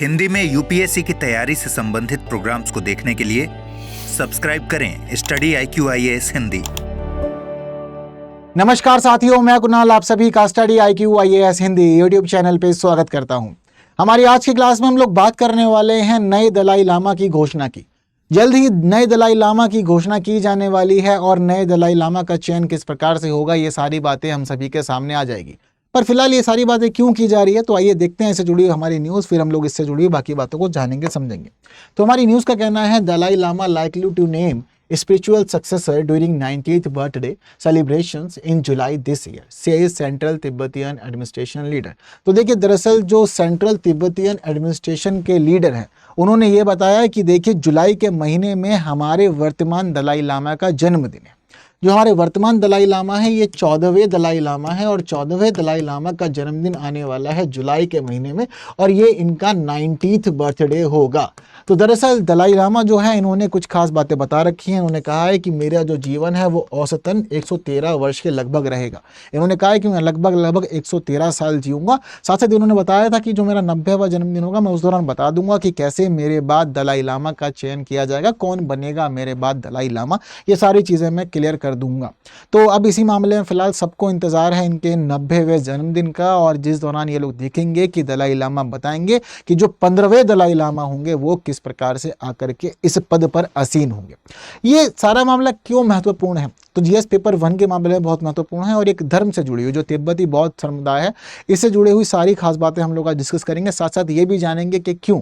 हिंदी में यूपीएससी की तैयारी से संबंधित प्रोग्राम्स को देखने के लिए सब्सक्राइब करें स्टडी IQ IAS हिंदी। नमस्कार साथियों, मैं कुणाल आप सभी का study IQ IAS Hindi YouTube channel पे स्वागत करता हूं। हमारी आज की क्लास में हम लोग बात करने वाले हैं नए दलाई लामा की घोषणा की। जल्द ही नए दलाई लामा की घोषणा की जाने वाली है और नए दलाई लामा का चयन किस प्रकार से होगा, ये सारी बातें हम सभी के सामने आ जाएगी। पर फिलहाल ये सारी बातें क्यों की जा रही है, तो आइए देखते हैं इससे जुड़ी हुई हमारी न्यूज़, फिर हम लोग इससे जुड़ी हुई बाकी बातों को जानेंगे समझेंगे। तो हमारी न्यूज़ का कहना है Dalai Lama likely to name spiritual successor during 90th birthday celebrations in July this year, says Central Tibetan Administration leader। तो देखिए, दरअसल जो सेंट्रल तिब्बतियन एडमिनिस्ट्रेशन के लीडर हैं, उन्होंने ये बताया कि देखिए जुलाई के महीने में हमारे वर्तमान दलाई लामा का जन्मदिन है। जो हमारे वर्तमान दलाई लामा है ये 14वें दलाई लामा है और 14वें दलाई लामा का जन्मदिन आने वाला है जुलाई के महीने में और ये इनका 90th बर्थडे होगा। तो दरअसल दलाई लामा जो है इन्होंने कुछ खास बातें बता रखी हैं। उन्होंने कहा है कि मेरा जो जीवन है वो औसतन 113 वर्ष के लगभग रहेगा। इन्होंने कहा है कि मैं लगभग 113 साल जीऊँगा। साथ साथ उन्होंने बताया था कि जो मेरा 90वां जन्मदिन होगा मैं उस दौरान बता दूंगा कि कैसे मेरे बाद दलाई लामा का चयन किया जाएगा, कौन बनेगा मेरे बाद दलाई लामा, ये सारी चीज़ें मैं क्लियर कर दूंगा। तो अब इसी मामले में फिलहाल सबको इंतजार है इनके 90वें जन्मदिन का, और जिस दौरान ये लोग देखेंगे कि दलाई लामा बताएंगे कि जो 15वें दलाई लामा होंगे वो किस प्रकार से आकर के इस पद पर आसीन होंगे। ये सारा मामला क्यों महत्वपूर्ण है, तो जीएस पेपर 1 के मामले में बहुत महत्वपूर्ण है और एक धर्म से जुड़ी हुई जो तिब्बती बौद्ध समुदाय है इससे जुड़ी हुई सारी खास बातें हम लोग आज डिस्कस करेंगे। साथ साथ ये भी जानेंगे कि क्यों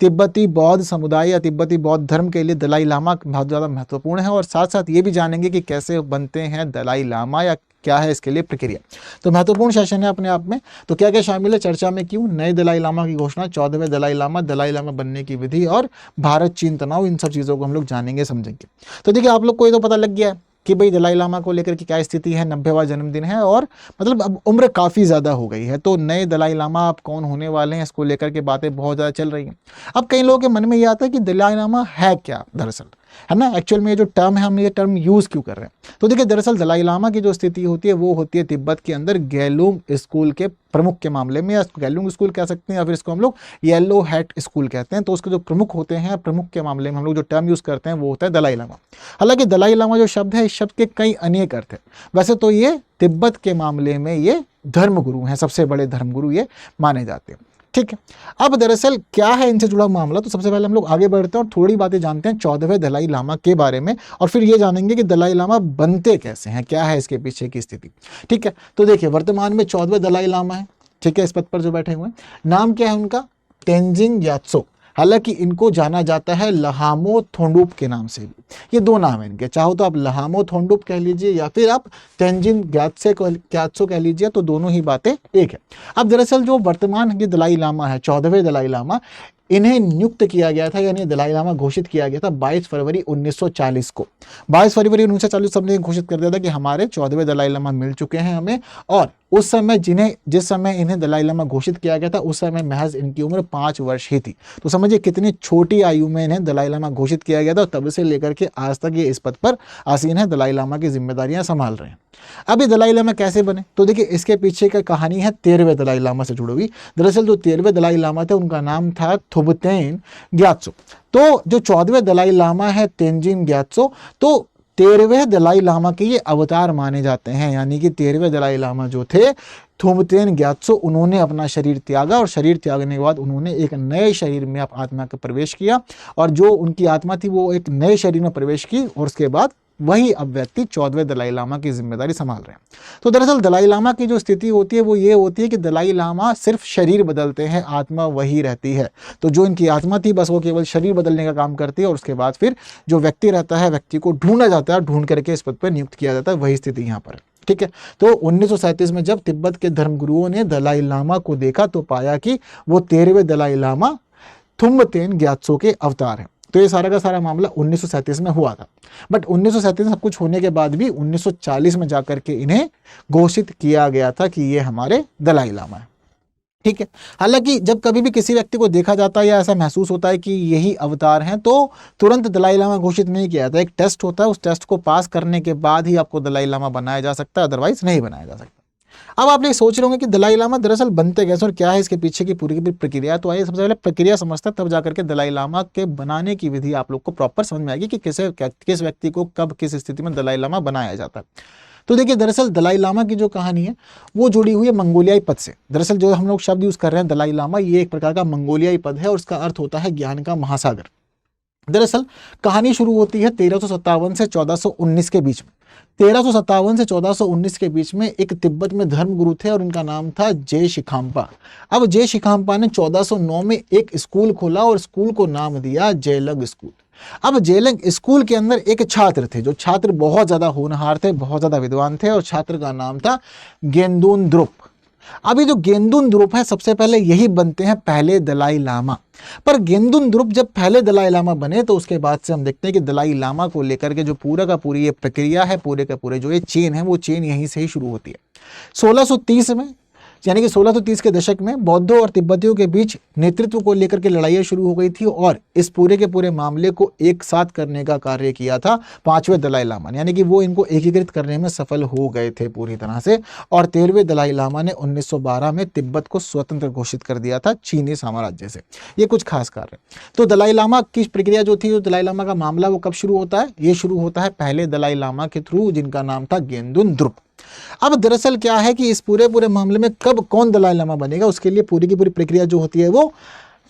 तिब्बती बौद्ध समुदाय या तिब्बती बौद्ध धर्म के लिए दलाई लामा बहुत ज़्यादा महत्वपूर्ण है, और साथ साथ ये भी जानेंगे कि कैसे बनते हैं दलाई लामा या क्या है इसके लिए प्रक्रिया। तो महत्वपूर्ण सेशन है अपने आप में। तो क्या क्या शामिल है चर्चा में, क्यों नए दलाई लामा की घोषणा, 14वें दलाई लामा बनने की विधि और भारत चीन तनाव, इन सब चीज़ों को हम लोग जानेंगे समझेंगे। तो देखिए, आप लोग को ये तो पता लग गया है कि भाई दलाई लामा को लेकर के क्या स्थिति है, 90वां जन्मदिन है और मतलब अब उम्र काफ़ी ज़्यादा हो गई है। तो नए दलाई लामा अब कौन होने वाले हैं, इसको लेकर के बातें बहुत ज़्यादा चल रही हैं। अब कई लोगों के मन में ये आता है कि दलाई लामा है क्या दरअसल, है ना, एक्चुअल में ये जो टर्म है हम ये टर्म यूज़ क्यों कर रहे हैं। तो देखिए, दरअसल दलाई लामा की जो स्थिति होती है वो होती है तिब्बत के अंदर गैलुंग स्कूल के प्रमुख के मामले में, या गैलुंग स्कूल कह सकते हैं या फिर इसको हम लोग येलो हैट स्कूल कहते हैं। तो उसके जो प्रमुख होते हैं, प्रमुख के मामले में हम लोग जो टर्म यूज़ करते हैं वो होता है दलाई लामा। हालांकि दलाई लामा जो शब्द है, इस शब्द के कई अनेक अर्थ है। वैसे तो ये तिब्बत के मामले में ये धर्मगुरु हैं, सबसे बड़े धर्मगुरु ये माने जाते हैं। ठीक है, अब दरअसल क्या है इनसे जुड़ा मामला, तो सबसे पहले हम लोग आगे बढ़ते हैं और थोड़ी बातें जानते हैं 14वें दलाई लामा के बारे में, और फिर ये जानेंगे कि दलाई लामा बनते कैसे हैं, क्या है इसके पीछे की स्थिति। ठीक है, तो देखिए वर्तमान में 14वें दलाई लामा है, ठीक है, इस पद पर जो बैठे हुए हैं। नाम क्या है उनका, तेंजिन ग्यात्सो। हालांकि इनको जाना जाता है लहामो थोंडुप के नाम से भी। ये दो नाम है इनके, चाहो तो आप लहामो थोंडुप कह लीजिए या फिर आप तेंजिन ग्यात्सो कह लीजिए, तो दोनों ही बातें एक है। अब दरअसल जो वर्तमान ये दलाई लामा है, 14वें दलाई लामा, इन्हें नियुक्त किया गया था, यानी दलाई लामा घोषित किया गया था 22 फरवरी 1940 को। 22 फरवरी 1940 सबने घोषित कर दिया था कि हमारे 14वें दलाई लामा मिल चुके हैं हमें, और उस समय जिस समय इन्हें दलाई लामा घोषित किया गया था उस समय महज इनकी उम्र 5 वर्ष ही थी। तो समझिए कितनी छोटी आयु में इन्हें दलाई लामा घोषित किया गया था, तब से लेकर के आज तक ये इस पद पर आसीन है, दलाई लामा की जिम्मेदारियां संभाल रहे हैं। अब ये दलाई लामा कैसे बने, तो देखिए इसके पीछे का कहानी है 13वें दलाई लामा से जुड़ी हुई। दरअसल जो 13वें दलाई लामा थे उनका नाम था थुबतेन ग्यात्सो। तो जो 14वें दलाई लामा है तेंजिन ग्यात्सो, तो 13वें दलाई लामा के ये अवतार माने जाते हैं, यानी कि 13वें दलाई लामा जो थे थुबतेन ग्यात्सो, उन्होंने अपना शरीर त्यागा और शरीर त्यागने के बाद उन्होंने एक नए शरीर में आत्मा का प्रवेश किया, और जो उनकी आत्मा थी वो एक नए शरीर में प्रवेश की, और उसके बाद वही अब व्यक्ति 14वें दलाई लामा की जिम्मेदारी संभाल रहे हैं। तो दरअसल दलाई लामा की जो स्थिति होती है वो ये होती है कि दलाई लामा सिर्फ शरीर बदलते हैं, आत्मा वही रहती है। तो जो इनकी आत्मा थी बस वो केवल शरीर बदलने का काम करती है, और उसके बाद फिर जो व्यक्ति रहता है, व्यक्ति को ढूंढा जाता है, ढूंढ करके इस पद पर नियुक्त किया जाता है, वही स्थिति यहाँ पर। ठीक है, तो 1937 में जब तिब्बत के धर्मगुरुओं ने दलाई लामा को देखा तो पाया कि वो 13वें दलाई लामा थुबतेन ग्यात्सो के अवतार हैं। तो ये सारा का सारा मामला 1937 में हुआ था, बट 1937 में सब कुछ होने के बाद भी 1940 में जाकर के इन्हें घोषित किया गया था कि ये हमारे दलाई लामा है। ठीक है, हालांकि जब कभी भी किसी व्यक्ति को देखा जाता है या ऐसा महसूस होता है कि यही अवतार हैं, तो तुरंत दलाई लामा घोषित नहीं किया जाता। एक टेस्ट होता है, उस टेस्ट को पास करने के बाद ही आपको दलाई लामा बनाया जा सकता है, अदरवाइज नहीं बनाया जा सकता। अब आप ये सोच रहे होंगे कि दलाई लामा दरअसल बनते कैसे और क्या है इसके पीछे की पूरी प्रक्रिया। तो आइए सबसे पहले प्रक्रिया समझते हैं, तब जाकर के दलाई लामा के बनाने की विधि आप लोग को प्रॉपर समझ में आएगी कि किस व्यक्ति को कब किस स्थिति में दलाई लामा बनाया जाता है। तो देखिए, दरअसल दलाई लामा की जो कहानी है वो जुड़ी हुई है मंगोलियाई पद से। दरअसल जो हम लोग शब्द यूज कर रहे हैं दलाई लामा, ये एक प्रकार का मंगोलियाई पद है और उसका अर्थ होता है ज्ञान का महासागर। दरअसल कहानी शुरू होती है 1357 से 1419 के बीच में। 1357 से 1419 के बीच में एक तिब्बत में धर्म गुरु थे और उनका नाम था जय शिखाम्पा। अब जय शिखाम्पा ने 1409 में एक स्कूल खोला और स्कूल को नाम दिया जेलंग स्कूल। अब जेलंग स्कूल के अंदर एक छात्र थे, जो छात्र बहुत ज्यादा होनहार थे, बहुत ज्यादा विद्वान थे, और छात्र का नाम था गेंदुन द्रुप। अभी जो गेंदुन द्रुप है, सबसे पहले यही बनते हैं पहले दलाई लामा। पर गेंदुन द्रुप जब पहले दलाई लामा बने तो उसके बाद से हम देखते हैं कि दलाई लामा को लेकर के जो पूरा का पूरी ये प्रक्रिया है, पूरे का पूरे जो ये चेन है, वो चेन यहीं से ही शुरू होती है। 1630 में, यानी कि 1630 के दशक में बौद्धों और तिब्बतियों के बीच नेतृत्व को लेकर के लड़ाइयाँ शुरू हो गई थी और इस पूरे के पूरे मामले को एक साथ करने का कार्य किया था पांचवें दलाई लामा ने, यानी कि वो इनको एकीकृत करने में सफल हो गए थे पूरी तरह से। और 13वें दलाई लामा ने 1912 में तिब्बत को स्वतंत्र घोषित कर दिया था चीनी साम्राज्य से। ये कुछ खास कार्य। तो दलाई लामा की प्रक्रिया जो थी, जो दलाई लामा का मामला, वो कब शुरू होता है? ये शुरू होता है पहले दलाई लामा के थ्रू, जिनका नाम था गेंदुन द्रुप। अब दरअसल क्या है कि इस पूरे मामले में कब कौन दलाई लामा बनेगा, उसके लिए पूरी की पूरी प्रक्रिया जो होती है वो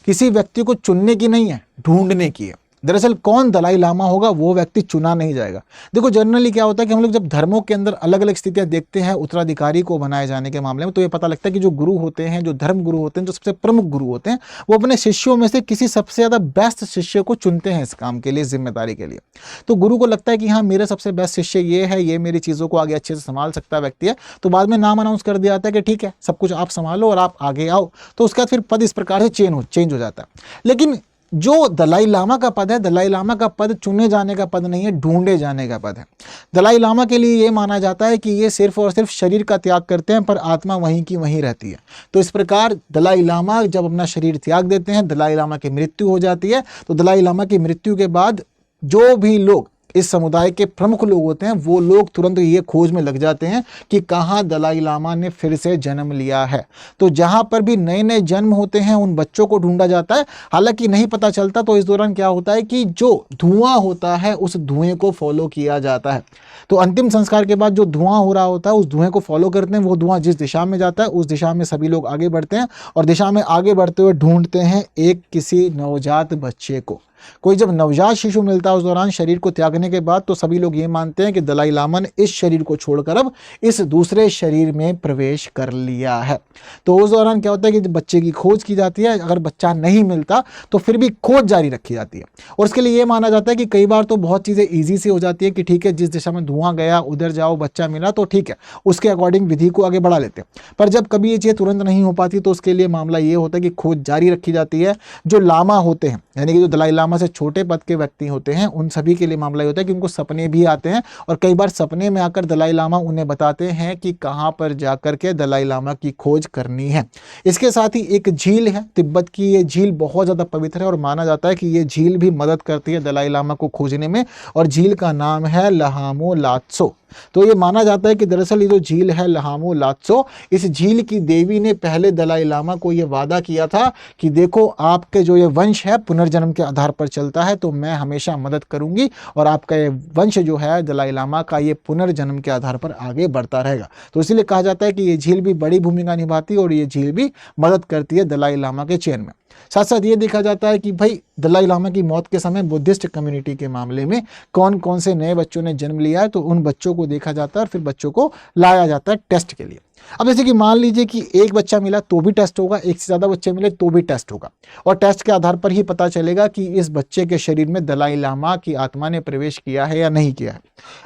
किसी व्यक्ति को चुनने की नहीं है, ढूंढने की है। दरअसल कौन दलाई लामा होगा वो व्यक्ति चुना नहीं जाएगा। देखो, जनरली क्या होता है कि हम लोग जब धर्मों के अंदर अलग अलग स्थितियां देखते हैं उत्तराधिकारी को बनाए जाने के मामले में, तो ये पता लगता है कि जो गुरु होते हैं, जो धर्म गुरु होते हैं, जो सबसे प्रमुख गुरु होते हैं, वो अपने शिष्यों में से किसी सबसे ज्यादा बेस्ट शिष्य को चुनते हैं इस काम के लिए, जिम्मेदारी के लिए। तो गुरु को लगता है कि हाँ, मेरा सबसे बेस्ट शिष्य ये है, ये मेरी चीजों को आगे अच्छे से संभाल सकता व्यक्ति है। तो बाद में नाम अनाउंस कर दिया जाता है कि ठीक है, सब कुछ आप संभालो और आप आगे आओ। तो उसके बाद फिर पद इस प्रकार से चेंज हो जाता है। लेकिन जो दलाई लामा का पद है, दलाई लामा का पद चुने जाने का पद नहीं है, ढूंढे जाने का पद है। दलाई लामा के लिए ये माना जाता है कि ये सिर्फ और सिर्फ शरीर का त्याग करते हैं, पर आत्मा वहीं की वहीं रहती है। तो इस प्रकार दलाई लामा जब अपना शरीर त्याग देते हैं, दलाई लामा की मृत्यु हो जाती है। तो दलाई लामा की मृत्यु के बाद जो भी लोग इस समुदाय के प्रमुख लोग होते हैं, वो लोग तुरंत ये खोज में लग जाते हैं कि कहाँ दलाई लामा ने फिर से जन्म लिया है। तो जहां पर भी नए नए जन्म होते हैं, उन बच्चों को ढूंढा जाता है। हालांकि नहीं पता चलता, तो इस दौरान क्या होता है कि जो धुआं होता है, उस धुएं को फॉलो किया जाता है। तो अंतिम संस्कार के बाद जो धुआं हो रहा होता है, उस धुएं को फॉलो करते हैं। वो धुआं जिस दिशा में जाता है, उस दिशा में सभी लोग आगे बढ़ते हैं और दिशा में आगे बढ़ते हुए ढूंढते हैं एक किसी नवजात बच्चे को। कोई जब नवजात शिशु मिलता है उस दौरान शरीर को त्यागने के बाद, तो सभी लोग ये मानते हैं कि दलाई लामा ने इस शरीर को छोड़कर अब इस दूसरे शरीर में प्रवेश कर लिया है। तो उस दौरान क्या होता है कि बच्चे की खोज की जाती है। अगर बच्चा नहीं मिलता तो फिर भी खोज जारी रखी जाती है। और इसके लिए ये माना जाता है कि कई बार तो बहुत चीज़ें ईजी से हो जाती है कि ठीक है, जिस दिशा में धुआं गया उधर जाओ, बच्चा मिला तो ठीक है, उसके अकॉर्डिंग विधि को आगे बढ़ा लेते हैं। पर जब कभी ये चीज़ तुरंत नहीं हो पाती, तो उसके लिए मामला ये होता है कि खोज जारी रखी जाती है। जो लामा होते हैं, यानी कि जो दलाई लामा से छोटे पद के व्यक्ति होते हैं, उन सभी के लिए मामला ये होता है कि उनको सपने भी आते हैं और कई बार सपने में आकर दलाई लामा उन्हें बताते हैं कि कहां पर जाकर के दलाई लामा की खोज करनी है। इसके साथ ही एक झील है तिब्बत की, ये झील बहुत ज्यादा पवित्र है और माना जाता है कि ये झील भी मदद करती है दलाई लामा को खोजने में, और झील का नाम है लहामो लात्सो। तो ये माना जाता है कि दरअसल ये जो झील है लहामो लात्सो, इस झील की देवी ने पहले दलाई लामा को ये वादा किया था कि देखो, आपके जो ये वंश है पुनर्जन्म के आधार पर चलता है, तो मैं हमेशा मदद करूंगी और आपका ये वंश जो है दलाई लामा का, ये पुनर्जन्म के आधार पर आगे बढ़ता रहेगा। तो इसीलिए कहा जाता है कि ये झील भी बड़ी भूमिका निभाती है और ये झील भी मदद करती है दलाई लामा के चयन में। साथ साथ ये देखा जाता है कि भाई दलाई लामा की मौत के समय बुद्धिस्ट कम्युनिटी के मामले में कौन कौन से नए बच्चों ने जन्म लिया है, तो उन बच्चों को देखा जाता है और फिर बच्चों को लाया जाता है टेस्ट के लिए। अब जैसे कि मान लीजिए कि एक बच्चा मिला तो भी टेस्ट होगा, एक से ज़्यादा बच्चे मिले तो भी टेस्ट होगा, और टेस्ट के आधार पर ही पता चलेगा कि इस बच्चे के शरीर में दलाई लामा की आत्मा ने प्रवेश किया है या नहीं किया है।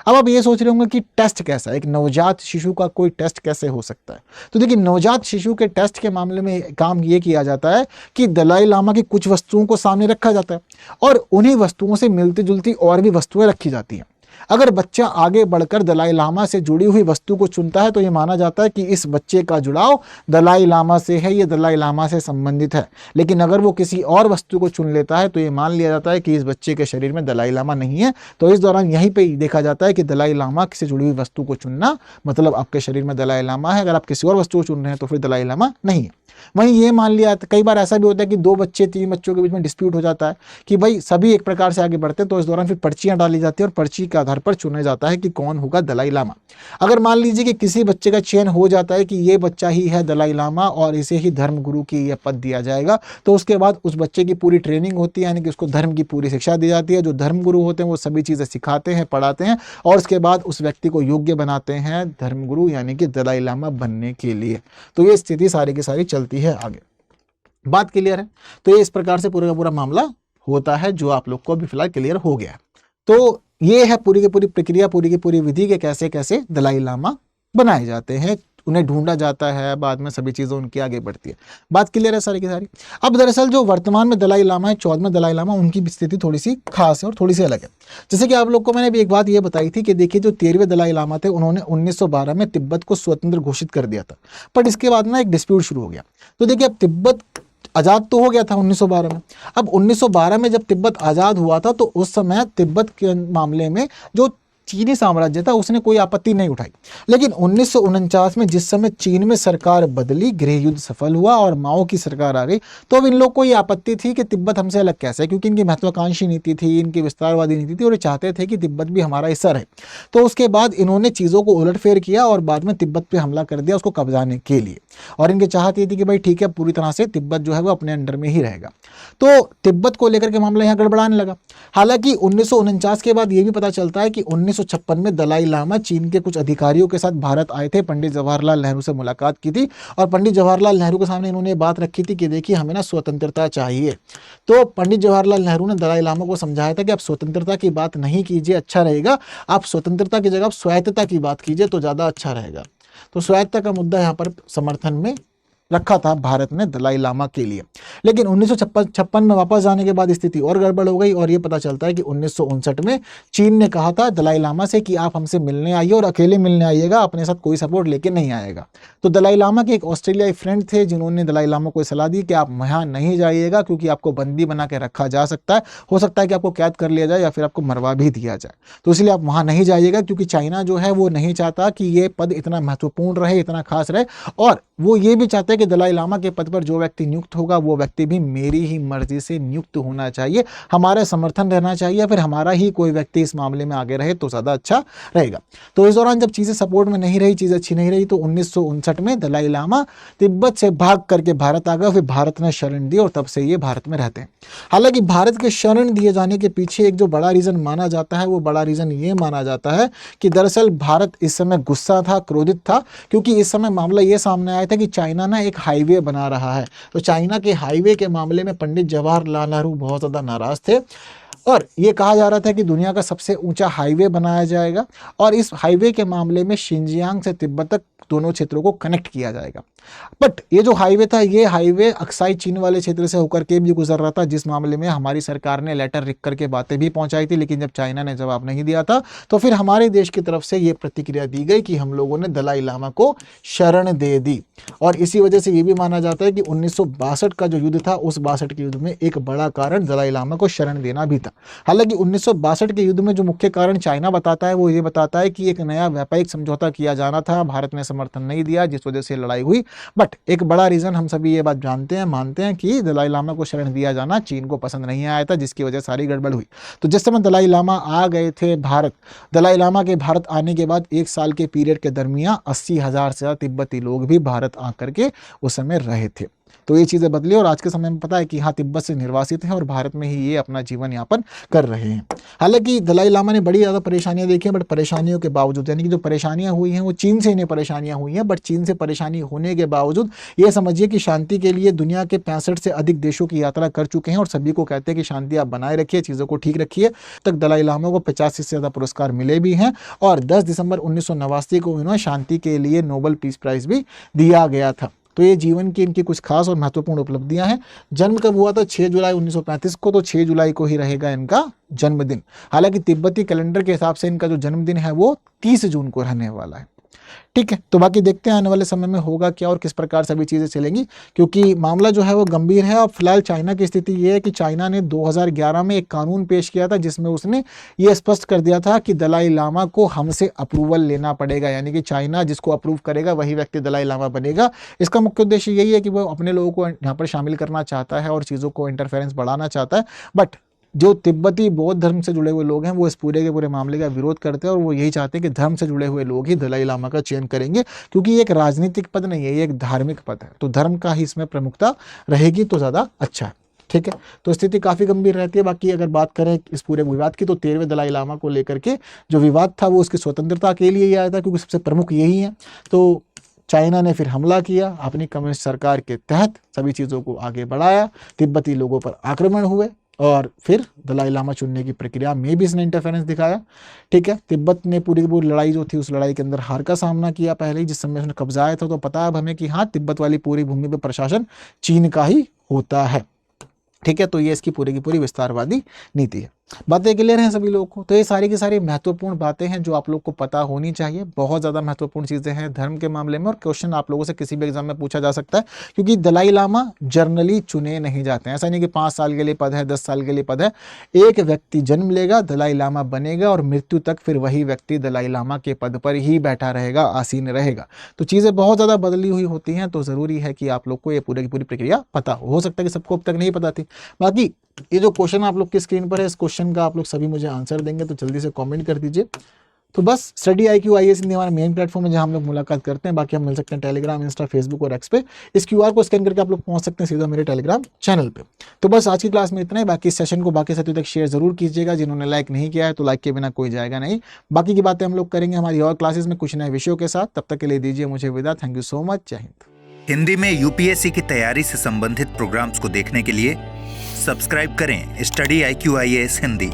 अब आप ये सोच रहे होंगे कि टेस्ट कैसा, एक नवजात शिशु का कोई टेस्ट कैसे हो सकता है? तो देखिए, नवजात शिशु के टेस्ट के मामले में काम ये किया जाता है कि दलाई लामा की कुछ वस्तुओं को सामने रखा जाता है और उन्हीं वस्तुओं से मिलती जुलती और भी वस्तुएं रखी जाती हैं। अगर बच्चा आगे बढ़कर दलाई लामा से जुड़ी हुई वस्तु को चुनता है तो ये माना जाता है कि इस बच्चे का जुड़ाव दलाई लामा से है, ये दलाई लामा से संबंधित है। लेकिन अगर वो किसी और वस्तु को चुन लेता है तो ये मान लिया जाता है कि इस बच्चे के शरीर में दलाई लामा नहीं है। तो इस दौरान यहीं पे देखा जाता है कि दलाई लामा से जुड़ी हुई वस्तु को चुनना मतलब आपके शरीर में दलाई लामा है, अगर आप किसी और वस्तु को चुन रहे हैं तो फिर दलाई लामा नहीं है। वहीं ये मान लिया, कई बार ऐसा भी होता है कि 2 बच्चे 3 बच्चों के बीच में डिस्प्यूट हो जाता है कि भाई सभी एक प्रकार से आगे बढ़ते हैं, तो इस दौरान फिर पर्चियां डाली जाती है और पर्ची के आधार पर चुना जाता है कि कौन होगा दलाई लामा। अगर मान लीजिए कि किसी बच्चे का चयन हो जाता है कि ये बच्चा ही है दलाई लामा और इसे ही धर्म गुरु की यह पद दिया जाएगा, तो उसके बाद उस बच्चे की पूरी ट्रेनिंग होती है, यानी कि उसको धर्म की पूरी शिक्षा दी जाती है। जो धर्म गुरु होते हैं वो सभी चीज़ें सिखाते हैं, पढ़ाते हैं और उसके बाद उस व्यक्ति को योग्य बनाते हैं धर्म गुरु यानी कि दलाई लामा बनने के लिए। तो ये स्थिति सारी की सारी चलती है आगे। बात क्लियर है? तो ये इस प्रकार से पूरा का पूरा मामला होता है जो आप लोग को अभी फिलहाल क्लियर हो गया। तो ये है पूरी की पूरी प्रक्रिया, पूरी की पूरी विधि के कैसे कैसे दलाई लामा बनाए जाते हैं, उन्हें ढूंढा जाता है, बाद में सभी चीज़ें उनकी आगे बढ़ती है। बात क्लियर है सारी की सारी? अब दरअसल जो वर्तमान में दलाई लामा है, 14वें दलाई लामा, उनकी स्थिति थोड़ी सी खास है और थोड़ी सी अलग है। जैसे कि आप लोग को मैंने भी एक बात ये बताई थी कि देखिए जो 13वें दलाई लामा थे उन्होंने 1912 में तिब्बत को स्वतंत्र घोषित कर दिया था, बट इसके बाद ना एक डिस्प्यूट शुरू हो गया। तो देखिए अब तिब्बत आज़ाद तो हो गया था 1912 में। अब 1912 में जब तिब्बत आज़ाद हुआ था तो उस समय तिब्बत के मामले में जो चीनी साम्राज्य था उसने कोई आपत्ति नहीं उठाई। लेकिन 1949 में जिस समय चीन में सरकार बदली, गृह युद्ध सफल हुआ और माओ की सरकार आ गई, तो अब इन लोग को ये आपत्ति थी कि तिब्बत हमसे अलग कैसे है, क्योंकि इनकी महत्वाकांक्षी नीति थी, इनकी विस्तारवादी नीति थी और ये चाहते थे कि तिब्बत भी हमारा हिस्सा रहे। तो उसके बाद इन्होंने चीज़ों को उलटफेर किया और बाद में तिब्बत पर हमला कर दिया उसको कब्जाने के लिए। और इनकी चाहत ये थी कि भाई ठीक है, पूरी तरह से तिब्बत जो है वो अपने अंडर में ही रहेगा। तो तिब्बत को लेकर के मामला यहाँ गड़बड़ाने लगा। हालांकि 1949 के बाद ये भी पता चलता है कि 1956 में दलाई लामा चीन के कुछ अधिकारियों के साथ भारत आए थे, पंडित जवाहरलाल नेहरू से मुलाकात की थी और पंडित जवाहरलाल नेहरू के सामने इन्होंने बात रखी थी कि देखिए हमें ना स्वतंत्रता चाहिए। तो पंडित जवाहरलाल नेहरू ने दलाई लामा को समझाया था कि आप स्वतंत्रता की बात नहीं कीजिए, अच्छा रहेगा, आप स्वतंत्रता की जगह स्वायत्तता की बात कीजिए तो ज़्यादा अच्छा रहेगा। तो स्वायत्तता का मुद्दा यहाँ पर समर्थन में रखा था भारत ने दलाई लामा के लिए। लेकिन 1956 में वापस जाने के बाद स्थिति और गड़बड़ हो गई और ये पता चलता है कि 1959 में चीन ने कहा था दलाई लामा से कि आप हमसे मिलने आइए और अकेले मिलने आइएगा, अपने साथ कोई सपोर्ट लेके नहीं आएगा। तो दलाई लामा के एक ऑस्ट्रेलियाई फ्रेंड थे जिन्होंने दलाई लामा को सलाह दी कि आप वहाँ नहीं जाइएगा क्योंकि आपको बंदी बना के रखा जा सकता है, हो सकता है कि आपको कैद कर लिया जाए या फिर आपको मरवा भी दिया जाए, तो इसलिए आप वहाँ नहीं जाइएगा क्योंकि चाइना जो है वो नहीं चाहता कि ये पद इतना महत्वपूर्ण रहे, इतना खास रहे, और वो ये भी चाहते हैं कि दलाई लामा के पद पर जो व्यक्ति नियुक्त होगा वो व्यक्ति भी मेरी ही मर्जी से नियुक्त होना चाहिए, हमारा समर्थन रहना चाहिए, फिर हमारा ही कोई व्यक्ति इस मामले में आगे रहे तो ज़्यादा अच्छा रहेगा। तो इस दौरान जब चीज़ें सपोर्ट में नहीं रही, चीज़ें अच्छी नहीं रही, तो 1959 में दलाई लामा तिब्बत से भाग करके भारत आ गए, फिर भारत ने शरण दी और तब से ये भारत में रहते हैं। हालांकि भारत के शरण दिए जाने के पीछे एक जो बड़ा रीज़न माना जाता है वो बड़ा रीज़न ये माना जाता है कि दरअसल भारत इस समय गुस्सा था, क्रोधित था, क्योंकि इस समय मामला ये सामने आया था कि चाइना ना एक हाईवे बना रहा है। तो चाइना के हाईवे के मामले में पंडित जवाहरलाल नेहरू बहुत ज़्यादा नाराज़ थे और ये कहा जा रहा था कि दुनिया का सबसे ऊंचा हाईवे बनाया जाएगा और इस हाईवे के मामले में शिनजियांग से तिब्बत तक दोनों क्षेत्रों को कनेक्ट किया जाएगा। बट ये जो हाईवे था, ये हाईवे अक्साई चीन वाले क्षेत्र से होकर के भी गुजर रहा था, जिस मामले में हमारी सरकार ने लेटर लिख करके बातें भी पहुंचाई थी, लेकिन जब चाइना ने जवाब नहीं दिया था तो फिर हमारे देश की तरफ से ये प्रतिक्रिया दी गई कि हम लोगों ने दलाई लामा को शरण दे दी। और इसी वजह से ये भी माना जाता है कि 1962 का जो युद्ध था, उस 62 के युद्ध में एक बड़ा कारण दलाई लामा को शरण देना भी था। हालांकि 1962 के युद्ध में जो मुख्य कारण चाइना बताता है वो ये बताता है कि एक नया व्यापारिक समझौता किया जाना था, भारत ने समर्थन नहीं दिया, जिस वजह से लड़ाई हुई। बट एक बड़ा रीज़न हम सभी ये बात जानते हैं, मानते हैं कि दलाई लामा को शरण दिया जाना चीन को पसंद नहीं आया था, जिसकी वजह से सारी गड़बड़ हुई। तो जिस समय दलाई लामा आ गए थे भारत, दलाई लामा के भारत आने के बाद 1 साल के पीरियड के दरमियान 80,000 से ज़्यादा तिब्बती लोग भी भारत आकर के उस समय रहे थे। तो ये चीज़ें बदली और आज के समय में पता है कि हाँ तिब्बत से निर्वासित हैं और भारत में ही ये अपना जीवन यापन कर रहे हैं। हालांकि दलाई लामा ने बड़ी ज़्यादा परेशानियां देखी हैं, बट परेशानियों के बावजूद, यानी कि जो परेशानियां हुई हैं वो चीन से इन्हें परेशानियां हुई हैं, बट चीन से परेशानी होने के बावजूद ये समझिए कि शांति के लिए दुनिया के 65 से अधिक देशों की यात्रा कर चुके हैं और सभी को कहते हैं कि शांति आप बनाए रखिए, चीज़ों को ठीक रखिए। तक दलाई लामा को 50 से ज़्यादा पुरस्कार मिले भी हैं और 10 दिसंबर 1989 को इन्होंने शांति के लिए नोबेल पीस प्राइज़ भी दिया गया था। तो ये जीवन की इनकी कुछ खास और महत्वपूर्ण उपलब्धियां हैं। जन्म कब हुआ था? 6 जुलाई 1935 को, तो 6 जुलाई को ही रहेगा इनका जन्मदिन। हालांकि तिब्बती कैलेंडर के हिसाब से इनका जो जन्मदिन है वो 30 जून को रहने वाला है। ठीक है, तो बाकी देखते हैं आने वाले समय में होगा क्या और किस प्रकार सभी चीज़ें चलेंगी, क्योंकि मामला जो है वो गंभीर है। और फिलहाल चाइना की स्थिति ये है कि चाइना ने 2011 में एक कानून पेश किया था जिसमें उसने ये स्पष्ट कर दिया था कि दलाई लामा को हमसे अप्रूवल लेना पड़ेगा, यानी कि चाइना जिसको अप्रूव करेगा वही व्यक्ति दलाई लामा बनेगा। इसका मुख्य उद्देश्य यही है कि वो अपने लोगों को यहाँ पर शामिल करना चाहता है और चीज़ों को इंटरफेरेंस बढ़ाना चाहता है। बट जो तिब्बती बौद्ध धर्म से जुड़े हुए लोग हैं वो इस पूरे के पूरे मामले का विरोध करते हैं और वो यही चाहते हैं कि धर्म से जुड़े हुए लोग ही दलाई लामा का चयन करेंगे, क्योंकि ये एक राजनीतिक पद नहीं है, ये एक धार्मिक पद है, तो धर्म का ही इसमें प्रमुखता रहेगी तो ज़्यादा अच्छा है। ठीक है, तो स्थिति काफ़ी गंभीर रहती है। बाकी अगर बात करें इस पूरे विवाद की, तो 13वें दलाई लामा को लेकर के जो विवाद था वो उसकी स्वतंत्रता के लिए ही आया था, क्योंकि सबसे प्रमुख यही है। तो चाइना ने फिर हमला किया, अपनी कम्युनिस्ट सरकार के तहत सभी चीज़ों को आगे बढ़ाया, तिब्बती लोगों पर आक्रमण हुए और फिर दलाई लामा चुनने की प्रक्रिया में भी इसने इंटरफेरेंस दिखाया। ठीक है, तिब्बत ने पूरी की पूरी लड़ाई जो थी उस लड़ाई के अंदर हार का सामना किया पहले ही, जिस समय उसने कब्जा आया था। तो पता है अब हमें कि हाँ, तिब्बत वाली पूरी भूमि पर प्रशासन चीन का ही होता है। ठीक है, तो ये इसकी पूरी की पूरी विस्तारवादी नीति है। बातें क्लियर हैं सभी लोगों को? तो ये सारी की सारी महत्वपूर्ण बातें हैं जो आप लोग को पता होनी चाहिए। बहुत ज़्यादा महत्वपूर्ण चीज़ें हैं धर्म के मामले में, और क्वेश्चन आप लोगों से किसी भी एग्जाम में पूछा जा सकता है, क्योंकि दलाई लामा जर्नली चुने नहीं जाते हैं। ऐसा नहीं कि 5 साल के लिए पद है, 10 साल के लिए पद है। एक व्यक्ति जन्म लेगा, दलाई लामा बनेगा और मृत्यु तक फिर वही व्यक्ति दलाई लामा के पद पर ही बैठा रहेगा, आसीन रहेगा। तो चीज़ें बहुत ज़्यादा बदली हुई होती हैं, तो ज़रूरी है कि आप लोग को ये पूरी की पूरी प्रक्रिया पता हो सकता है कि सबको अब तक नहीं पता थी। बाकी ये जो क्वेश्चन आप लोग की स्क्रीन पर है, इस क्वेश्चन का आप लोग सभी मुझे आंसर देंगे, तो जल्दी से कमेंट कर दीजिए। तो बस स्टडी IQ IAS हिंदी हमारा मेन प्लेटफॉर्म है जहां हम लोग मुलाकात करते हैं। बाकी हम मिल सकते हैं टेलीग्राम, इंस्टा, फेसबुक और एक्स पे। इस QR को स्कैन करके आप लोग पहुंच सकते हैं सीधा मेरे टेलीग्राम चैनल पे। तो बस आज की क्लास में इतना ही। बाकी इस सेशन को बाकी साथियों तक शेयर जरूर कीजिएगा। जिन्होंने लाइक नहीं किया है तो लाइक के बिना कोई जाएगा नहीं। बाकी की बातें हम लोग करेंगे हमारी और क्लासेस में कुछ नए विषयों के साथ। तब तक के लिए दीजिए मुझे विदा। Thank you so much. जय हिंद। हिंदी में UPSC की तैयारी से संबंधित प्रोग्राम्स को देखने के लिए सब्सक्राइब करें स्टडी IQ IAS हिंदी।